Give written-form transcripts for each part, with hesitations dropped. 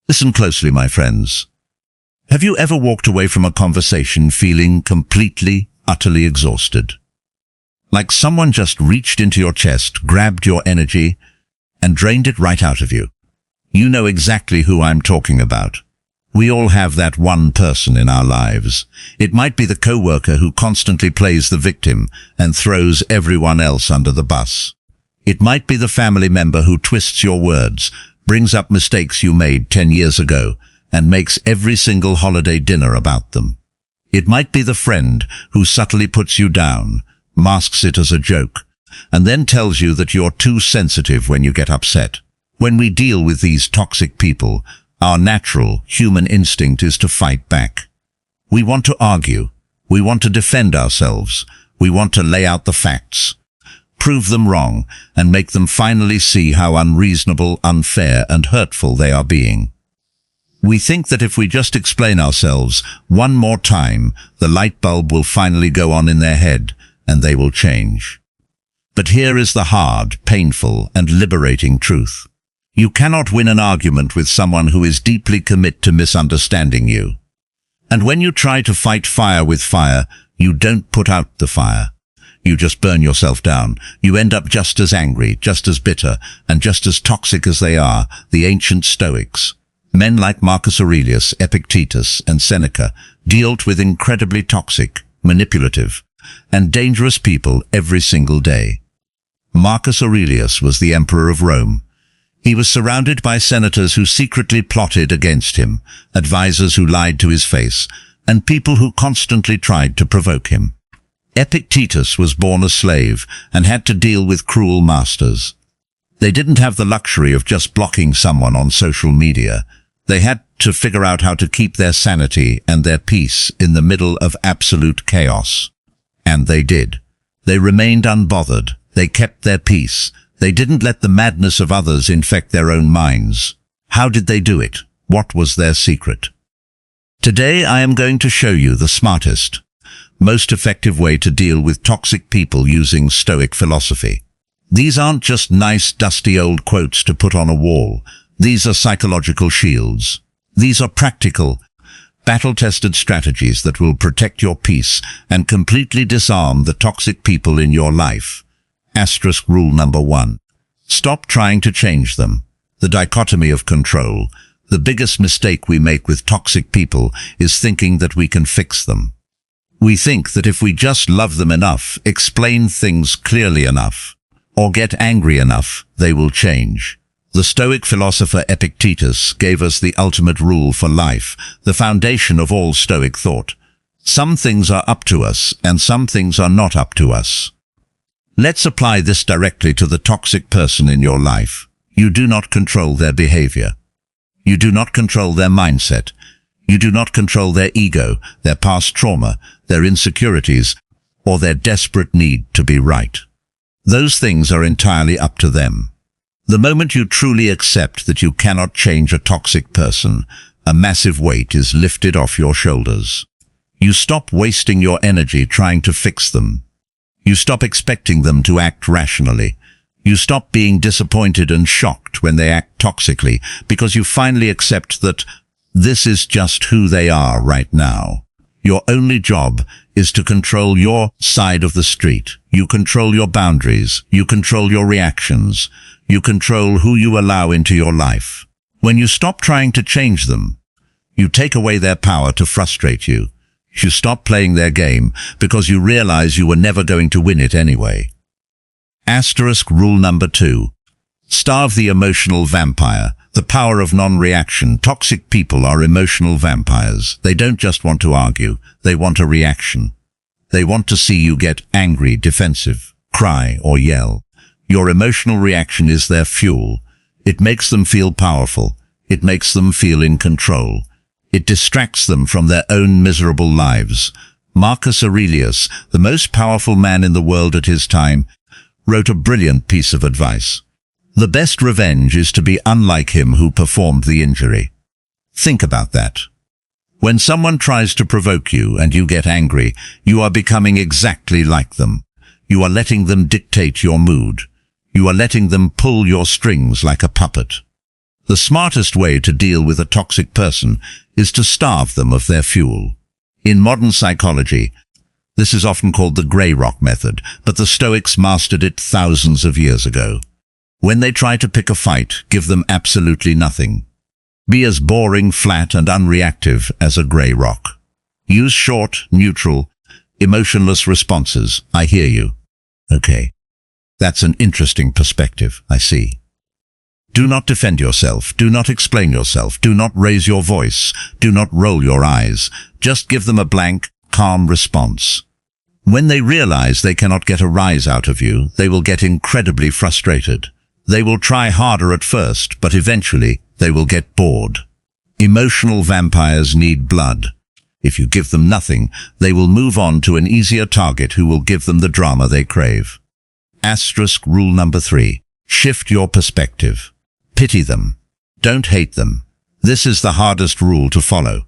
Listen closely, my friends. Have you ever walked away from a conversation feeling completely, utterly exhausted? Like someone just reached into your chest, grabbed your energy, and drained it right out of you. You know exactly who I'm talking about. We all have that one person in our lives. It might be the coworker who constantly plays the victim and throws everyone else under the bus. It might be the family member who twists your words, brings up mistakes you made 10 years ago, and makes every single holiday dinner about them. It might be the friend who subtly puts you down, masks it as a joke, and then tells you that you're too sensitive when you get upset. When we deal with these toxic people, our natural human instinct is to fight back. We want to argue. We want to defend ourselves. We want to lay out the facts, prove them wrong, and make them finally see how unreasonable, unfair, and hurtful they are being. We think that if we just explain ourselves one more time, the light bulb will finally go on in their head, and they will change. But here is the hard, painful, and liberating truth. You cannot win an argument with someone who is deeply committed to misunderstanding you. And when you try to fight fire with fire, you don't put out the fire. You just burn yourself down. You end up just as angry, just as bitter, and just as toxic as they are, the ancient Stoics. Men like Marcus Aurelius, Epictetus, and Seneca dealt with incredibly toxic, manipulative, and dangerous people every single day. Marcus Aurelius was the emperor of Rome. He was surrounded by senators who secretly plotted against him, advisors who lied to his face, and people who constantly tried to provoke him. Epictetus was born a slave and had to deal with cruel masters. They didn't have the luxury of just blocking someone on social media. They had to figure out how to keep their sanity and their peace in the middle of absolute chaos. And they did. They remained unbothered. They kept their peace. They didn't let the madness of others infect their own minds. How did they do it? What was their secret? Today I am going to show you the smartest, most effective way to deal with toxic people using Stoic philosophy. These aren't just nice, dusty old quotes to put on a wall. These are psychological shields. These are practical, battle-tested strategies that will protect your peace and completely disarm the toxic people in your life. Asterisk rule number 1. Stop trying to change them. The dichotomy of control. The biggest mistake we make with toxic people is thinking that we can fix them. We think that if we just love them enough, explain things clearly enough, or get angry enough, they will change. The Stoic philosopher Epictetus gave us the ultimate rule for life, the foundation of all Stoic thought. Some things are up to us, and some things are not up to us. Let's apply this directly to the toxic person in your life. You do not control their behavior. You do not control their mindset. You do not control their ego, their past trauma, their insecurities, or their desperate need to be right. Those things are entirely up to them. The moment you truly accept that you cannot change a toxic person, a massive weight is lifted off your shoulders. You stop wasting your energy trying to fix them. You stop expecting them to act rationally. You stop being disappointed and shocked when they act toxically because you finally accept that this is just who they are right now. Your only job is to control your side of the street. You control your boundaries. You control your reactions. You control who you allow into your life. When you stop trying to change them, you take away their power to frustrate you. You stop playing their game because you realize you were never going to win it anyway. Asterisk rule number 2. Starve the emotional vampire. The power of non-reaction. Toxic people are emotional vampires. They don't just want to argue. They want a reaction. They want to see you get angry, defensive, cry, or yell. Your emotional reaction is their fuel. It makes them feel powerful. It makes them feel in control. It distracts them from their own miserable lives. Marcus Aurelius, the most powerful man in the world at his time, wrote a brilliant piece of advice. The best revenge is to be unlike him who performed the injury. Think about that. When someone tries to provoke you and you get angry, you are becoming exactly like them. You are letting them dictate your mood. You are letting them pull your strings like a puppet. The smartest way to deal with a toxic person is to starve them of their fuel. In modern psychology, this is often called the grey rock method, but the Stoics mastered it thousands of years ago. When they try to pick a fight, give them absolutely nothing. Be as boring, flat, and unreactive as a grey rock. Use short, neutral, emotionless responses. I hear you. Okay. That's an interesting perspective, I see. Do not defend yourself. Do not explain yourself. Do not raise your voice. Do not roll your eyes. Just give them a blank, calm response. When they realize they cannot get a rise out of you, they will get incredibly frustrated. They will try harder at first, but eventually they will get bored. Emotional vampires need blood. If you give them nothing, they will move on to an easier target who will give them the drama they crave. Rule number 3. Shift your perspective. Pity them. Don't hate them. This is the hardest rule to follow,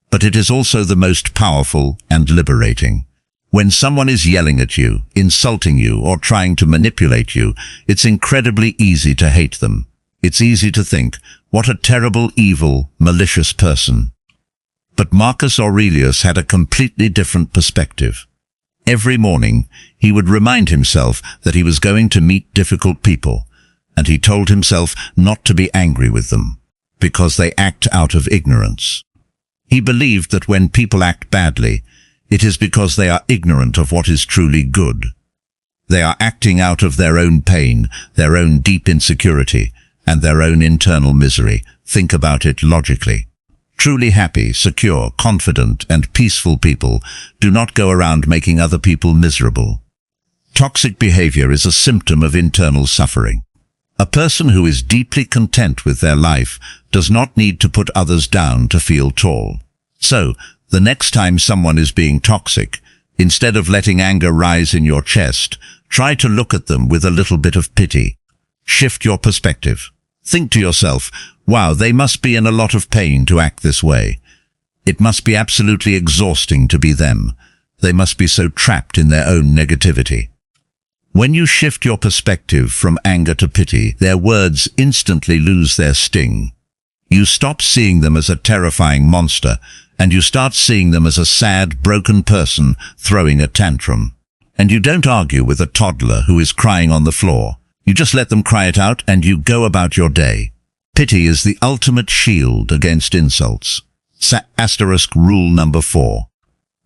but it is also the most powerful and liberating. When someone is yelling at you, insulting you, or trying to manipulate you, it's incredibly easy to hate them. It's easy to think, what a terrible, evil, malicious person. But Marcus Aurelius had a completely different perspective. Every morning, he would remind himself that he was going to meet difficult people, and he told himself not to be angry with them, because they act out of ignorance. He believed that when people act badly, it is because they are ignorant of what is truly good. They are acting out of their own pain, their own deep insecurity, and their own internal misery. Think about it logically. Truly happy, secure, confident, and peaceful people do not go around making other people miserable. Toxic behavior is a symptom of internal suffering. A person who is deeply content with their life does not need to put others down to feel tall. So, the next time someone is being toxic, instead of letting anger rise in your chest, try to look at them with a little bit of pity. Shift your perspective. Think to yourself, wow, they must be in a lot of pain to act this way. It must be absolutely exhausting to be them. They must be so trapped in their own negativity. When you shift your perspective from anger to pity, their words instantly lose their sting. You stop seeing them as a terrifying monster, and you start seeing them as a sad, broken person throwing a tantrum. And you don't argue with a toddler who is crying on the floor. You just let them cry it out and you go about your day. Pity is the ultimate shield against insults. Rule number 4.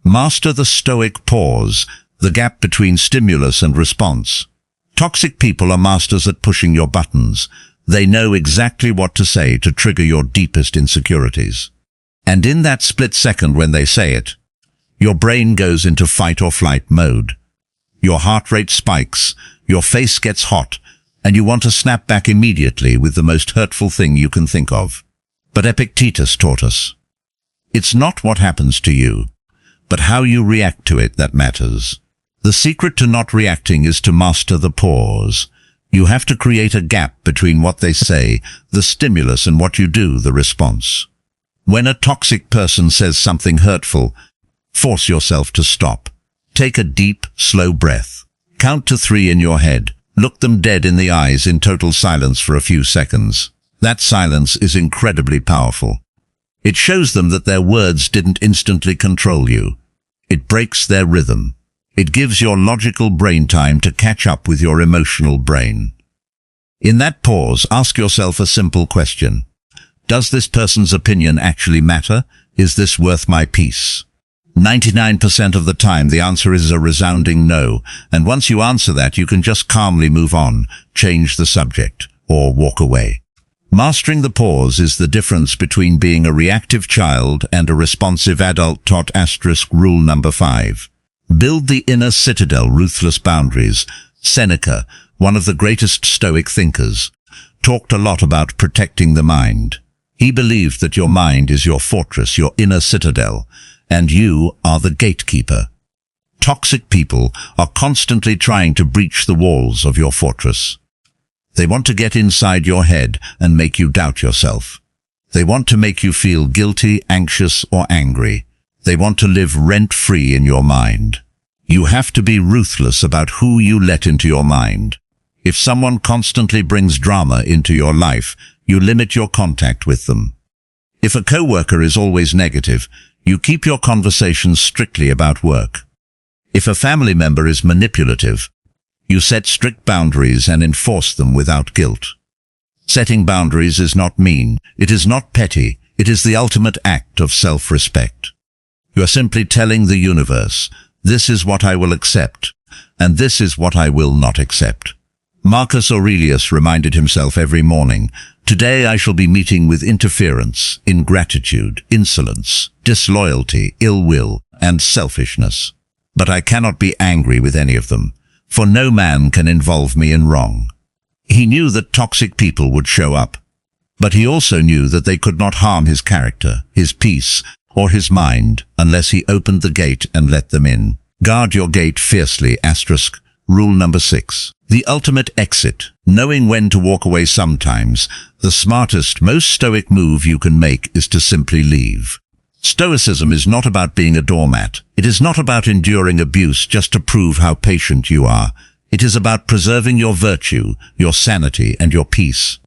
Master the Stoic pause, the gap between stimulus and response. Toxic people are masters at pushing your buttons. They know exactly what to say to trigger your deepest insecurities. And in that split second when they say it, your brain goes into fight or flight mode. Your heart rate spikes, your face gets hot, and you want to snap back immediately with the most hurtful thing you can think of. But Epictetus taught us, it's not what happens to you, but how you react to it that matters. The secret to not reacting is to master the pause. You have to create a gap between what they say, the stimulus, and what you do, the response. When a toxic person says something hurtful, force yourself to stop. Take a deep, slow breath. Count to 3 in your head. Look them dead in the eyes in total silence for a few seconds. That silence is incredibly powerful. It shows them that their words didn't instantly control you. It breaks their rhythm. It gives your logical brain time to catch up with your emotional brain. In that pause, ask yourself a simple question. Does this person's opinion actually matter? Is this worth my peace? 99% of the time, the answer is a resounding no, and once you answer that, you can just calmly move on, change the subject, or walk away. Mastering the pause is the difference between being a reactive child and a responsive adult. Rule number 5. Build the inner citadel, ruthless boundaries. Seneca, one of the greatest Stoic thinkers, talked a lot about protecting the mind. He believed that your mind is your fortress, your inner citadel, and you are the gatekeeper. Toxic people are constantly trying to breach the walls of your fortress. They want to get inside your head and make you doubt yourself. They want to make you feel guilty, anxious, or angry. They want to live rent-free in your mind. You have to be ruthless about who you let into your mind. If someone constantly brings drama into your life, You limit your contact with them. If a coworker is always negative, you keep your conversations strictly about work. If a family member is manipulative, you set strict boundaries and enforce them without guilt. Setting boundaries is not mean, it is not petty, it is the ultimate act of self-respect. You are simply telling the universe, this is what I will accept, and this is what I will not accept. Marcus Aurelius reminded himself every morning, today I shall be meeting with interference, ingratitude, insolence, disloyalty, ill will, and selfishness. But I cannot be angry with any of them, for no man can involve me in wrong. He knew that toxic people would show up, but he also knew that they could not harm his character, his peace, or his mind unless he opened the gate and let them in. Guard your gate fiercely, *. Rule number 6. The ultimate exit. Knowing when to walk away sometimes, the smartest, most stoic move you can make is to simply leave. Stoicism is not about being a doormat. It is not about enduring abuse just to prove how patient you are. It is about preserving your virtue, your sanity, and your peace.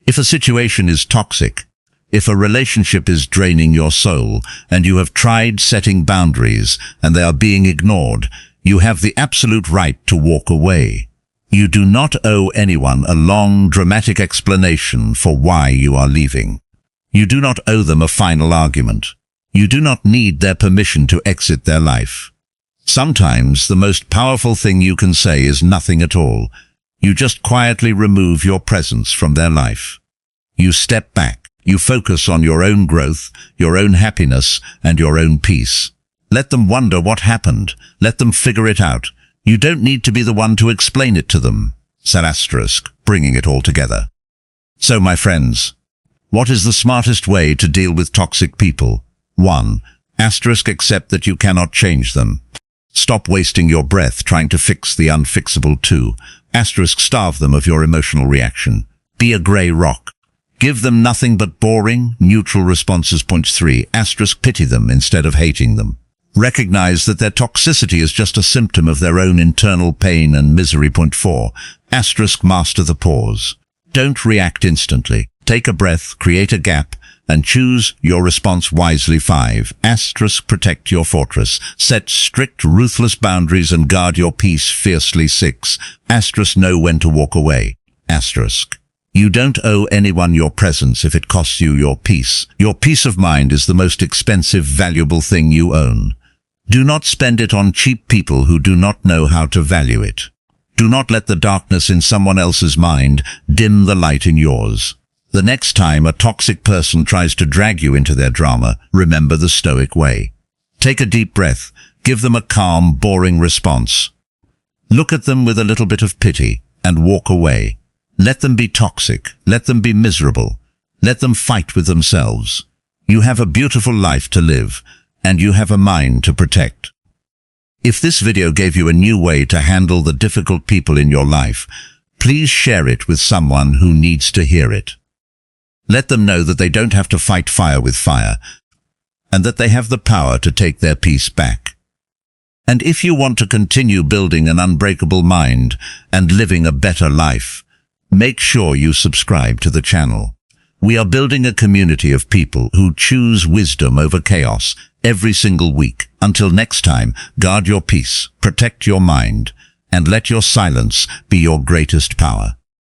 If a situation is toxic, if a relationship is draining your soul, and you have tried setting boundaries and they are being ignored, you have the absolute right to walk away. You do not owe anyone a long, dramatic explanation for why you are leaving. You do not owe them a final argument. You do not need their permission to exit their life. Sometimes the most powerful thing you can say is nothing at all. You just quietly remove your presence from their life. You step back. You focus on your own growth, your own happiness, and your own peace. Let them wonder what happened. Let them figure it out. You don't need to be the one to explain it to them. *, bringing it all together. So, my friends, what is the smartest way to deal with toxic people? 1. Accept that you cannot change them. Stop wasting your breath trying to fix the unfixable. 2. Starve them of your emotional reaction. Be a grey rock. Give them nothing but boring, neutral responses. 3. Pity them instead of hating them. Recognize that their toxicity is just a symptom of their own internal pain and misery. 4. Master the pause. Don't react instantly. Take a breath, create a gap, and choose your response wisely. 5. Protect your fortress. Set strict, ruthless boundaries and guard your peace fiercely. 6. Know when to walk away. You don't owe anyone your presence if it costs you your peace. Your peace of mind is the most expensive, valuable thing you own. Do not spend it on cheap people who do not know how to value it. Do not let the darkness in someone else's mind dim the light in yours. The next time a toxic person tries to drag you into their drama, remember the Stoic way. Take a deep breath. Give them a calm, boring response. Look at them with a little bit of pity and walk away. Let them be toxic. Let them be miserable. Let them fight with themselves. You have a beautiful life to live, and you have a mind to protect. If this video gave you a new way to handle the difficult people in your life, please share it with someone who needs to hear it. Let them know that they don't have to fight fire with fire, and that they have the power to take their peace back. And if you want to continue building an unbreakable mind and living a better life, make sure you subscribe to the channel. We are building a community of people who choose wisdom over chaos every single week. Until next time, guard your peace, protect your mind, and let your silence be your greatest power.